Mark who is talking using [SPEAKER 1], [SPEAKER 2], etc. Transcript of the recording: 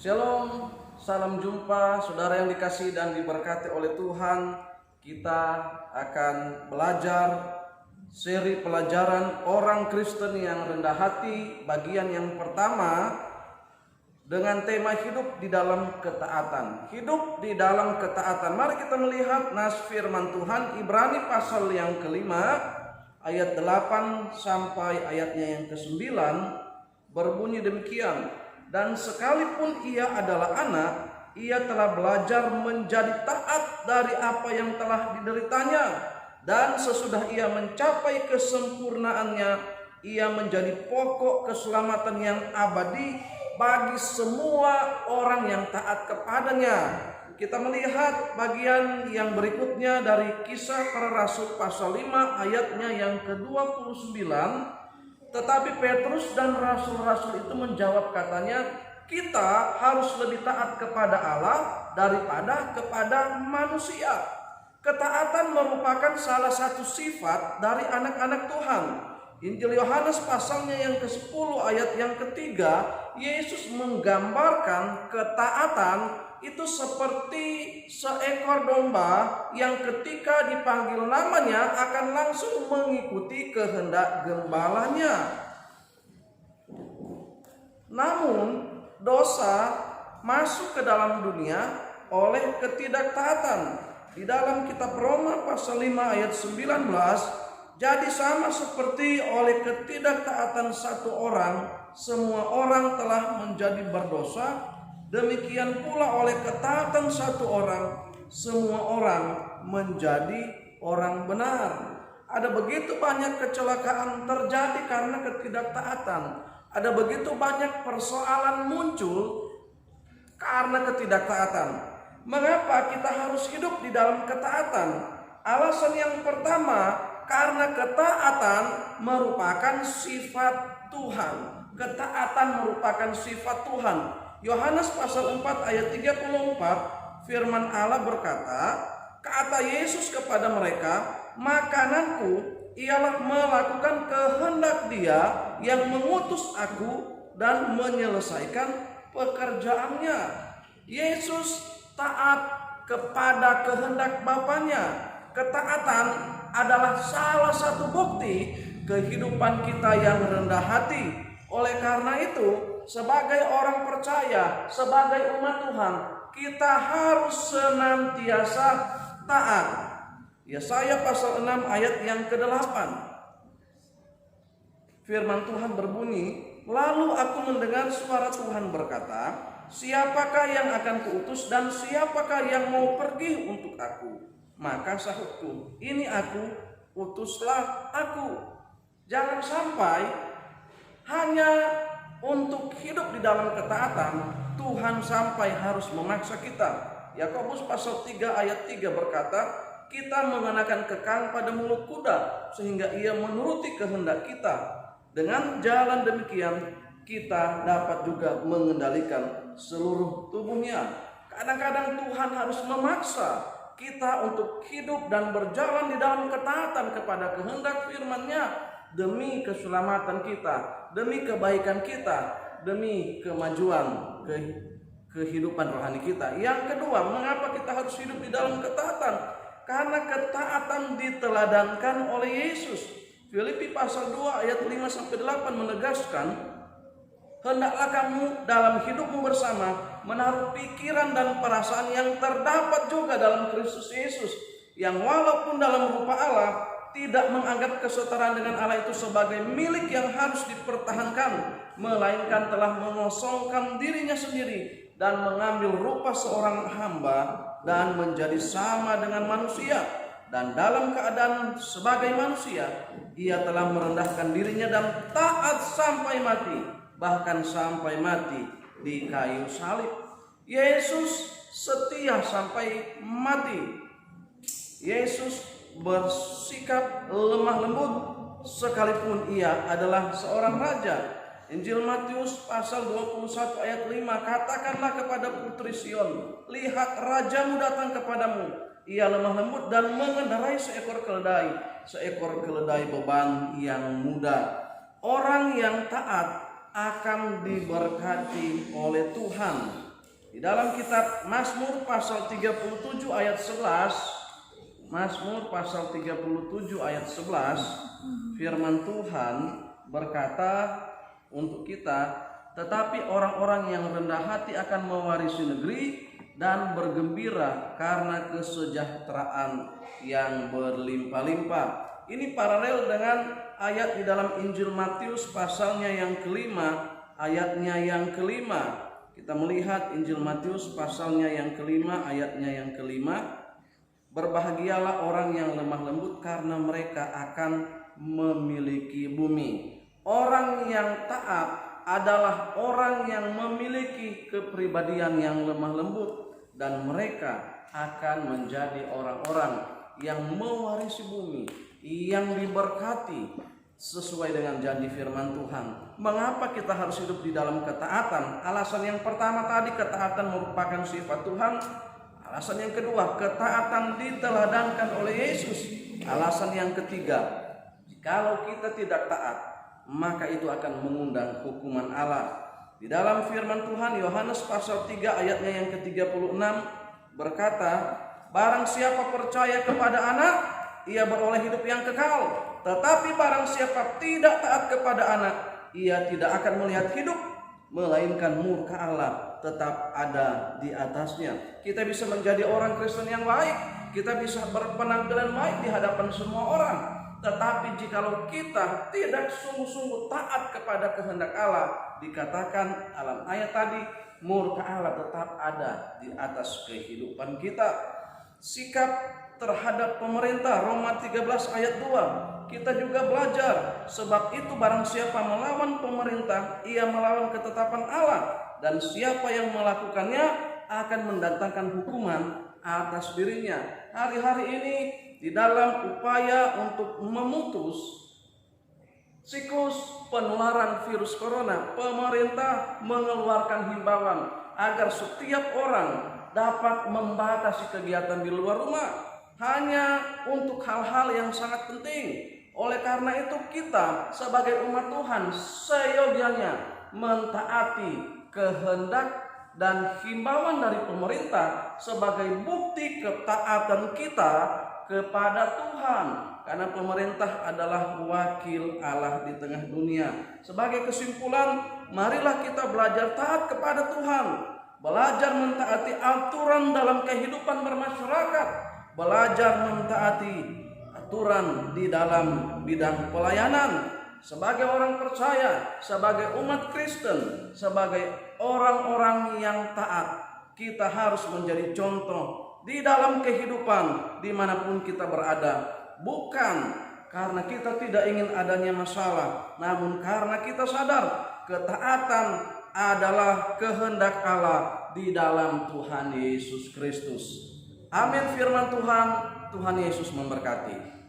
[SPEAKER 1] Shalom, salam jumpa saudara yang dikasihi dan diberkati oleh Tuhan. Kita akan belajar seri pelajaran orang Kristen yang rendah hati, bagian yang pertama, dengan tema hidup di dalam ketaatan. Hidup di dalam ketaatan. Mari kita melihat nas firman Tuhan Ibrani pasal yang kelima ayat 8 sampai ayatnya yang ke-9 berbunyi demikian. Dan sekalipun ia adalah anak, ia telah belajar menjadi taat dari apa yang telah dideritanya. Dan sesudah ia mencapai kesempurnaannya, ia menjadi pokok keselamatan yang abadi bagi semua orang yang taat kepadanya. Kita melihat bagian yang berikutnya dari Kisah Para Rasul pasal 5 ayatnya yang ke-29. Tetapi Petrus dan rasul-rasul itu menjawab, katanya, kita harus lebih taat kepada Allah daripada kepada manusia. Ketaatan merupakan salah satu sifat dari anak-anak Tuhan. Injil Yohanes pasalnya yang ke-10 ayat yang ketiga, Yesus menggambarkan ketaatan itu seperti seekor domba yang ketika dipanggil namanya akan langsung mengikuti kehendak gembalanya. Namun dosa masuk ke dalam dunia oleh ketidaktaatan. Di dalam kitab Roma pasal 5 ayat 19, jadi sama seperti oleh ketidaktaatan satu orang, semua orang telah menjadi berdosa. Demikian pula oleh ketaatan satu orang, semua orang menjadi orang benar. Ada begitu banyak kecelakaan terjadi karena ketidaktaatan. Ada begitu banyak persoalan muncul karena ketidaktaatan. Mengapa kita harus hidup di dalam ketaatan? Alasan yang pertama, karena ketaatan merupakan sifat Tuhan. Ketaatan merupakan sifat Tuhan. Yohanes pasal 4 ayat 34, firman Allah berkata, kata Yesus kepada mereka, makananku ialah melakukan kehendak Dia yang mengutus aku dan menyelesaikan pekerjaannya. Yesus taat kepada kehendak Bapanya. Ketaatan adalah salah satu bukti kehidupan kita yang rendah hati. Oleh karena itu, sebagai orang percaya, sebagai umat Tuhan, kita harus senantiasa taat. Yesaya pasal 6 ayat yang ke-8. Firman Tuhan berbunyi, lalu aku mendengar suara Tuhan berkata, siapakah yang akan kuutus dan siapakah yang mau pergi untuk aku? Maka sahutku, ini aku, utuslah aku. Jangan sampai hanya untuk hidup di dalam ketaatan, Tuhan sampai harus memaksa kita. Yakobus pasal 3 ayat 3 berkata, kita mengenakan kekang pada mulut kuda sehingga ia menuruti kehendak kita. Dengan jalan demikian kita dapat juga mengendalikan seluruh tubuhnya. Kadang-kadang Tuhan harus memaksa kita untuk hidup dan berjalan di dalam ketaatan kepada kehendak firman-Nya demi keselamatan kita, demi kebaikan kita, demi kemajuan kehidupan rohani kita. Yang kedua, mengapa kita harus hidup di dalam ketaatan? Karena ketaatan diteladankan oleh Yesus. Filipi pasal 2 ayat 5 sampai 8 menegaskan, hendaklah kamu dalam hidupmu bersama menaruh pikiran dan perasaan yang terdapat juga dalam Kristus Yesus, yang walaupun dalam rupa Allah tidak menganggap kesetaraan dengan Allah itu sebagai milik yang harus dipertahankan, melainkan telah mengosongkan dirinya sendiri dan mengambil rupa seorang hamba dan menjadi sama dengan manusia. Dan dalam keadaan sebagai manusia, ia telah merendahkan dirinya dan taat sampai mati, bahkan sampai mati di kayu salib. Yesus setia sampai mati. Yesus bersikap lemah lembut sekalipun ia adalah seorang raja. Injil Matius pasal 21 ayat 5, katakanlah kepada putri Sion, lihat rajamu datang kepadamu, ia lemah lembut dan mengendarai seekor keledai beban yang mudah. Orang yang taat akan diberkati oleh Tuhan. Di dalam kitab Mazmur pasal 37 ayat 11, Mazmur pasal 37 ayat 11, firman Tuhan berkata untuk kita, tetapi orang-orang yang rendah hati akan mewarisi negeri dan bergembira karena kesejahteraan yang berlimpah-limpah. Ini paralel dengan ayat di dalam Injil Matius pasalnya yang kelima, ayatnya yang kelima. Kita melihat Injil Matius pasalnya yang kelima, ayatnya yang kelima. Berbahagialah orang yang lemah lembut karena mereka akan memiliki bumi. Orang yang taat adalah orang yang memiliki kepribadian yang lemah lembut, dan mereka akan menjadi orang-orang yang mewarisi bumi, yang diberkati sesuai dengan janji firman Tuhan. Mengapa kita harus hidup di dalam ketaatan? Alasan yang pertama tadi, ketaatan merupakan sifat Tuhan. Alasan yang kedua, ketaatan diteladankan oleh Yesus. Alasan yang ketiga, jikalau kita tidak taat, maka itu akan mengundang hukuman Allah. Di dalam firman Tuhan Yohanes pasal 3 ayatnya yang ke-36 berkata, barang siapa percaya kepada Anak, ia beroleh hidup yang kekal. Tetapi barang siapa tidak taat kepada Anak, ia tidak akan melihat hidup, melainkan murka Allah tetap ada di atasnya. Kita bisa menjadi orang Kristen yang baik, kita bisa berpenampilan baik di hadapan semua orang, tetapi jikalau kita tidak sungguh-sungguh taat kepada kehendak Allah, dikatakan dalam ayat tadi, murka Allah tetap ada di atas kehidupan kita. Sikap terhadap pemerintah, Roma 13 ayat 2, kita juga belajar, sebab itu barang siapa melawan pemerintah, ia melawan ketetapan Allah, dan siapa yang melakukannya akan mendatangkan hukuman atas dirinya. Hari-hari ini di dalam upaya untuk memutus siklus penularan virus corona, pemerintah mengeluarkan himbauan agar setiap orang dapat membatasi kegiatan di luar rumah hanya untuk hal-hal yang sangat penting. Oleh karena itu kita sebagai umat Tuhan seyogianya mentaati kehendak dan himbauan dari pemerintah sebagai bukti ketaatan kita kepada Tuhan, karena pemerintah adalah wakil Allah di tengah dunia. Sebagai kesimpulan, marilah kita belajar taat kepada Tuhan, belajar mentaati aturan dalam kehidupan bermasyarakat, belajar mentaati aturan di dalam bidang pelayanan. Sebagai orang percaya, sebagai umat Kristen, sebagai orang-orang yang taat, kita harus menjadi contoh di dalam kehidupan dimanapun kita berada. Bukan karena kita tidak ingin adanya masalah, namun karena kita sadar ketaatan adalah kehendak Allah di dalam Tuhan Yesus Kristus. Amin firman Tuhan, Tuhan Yesus memberkati.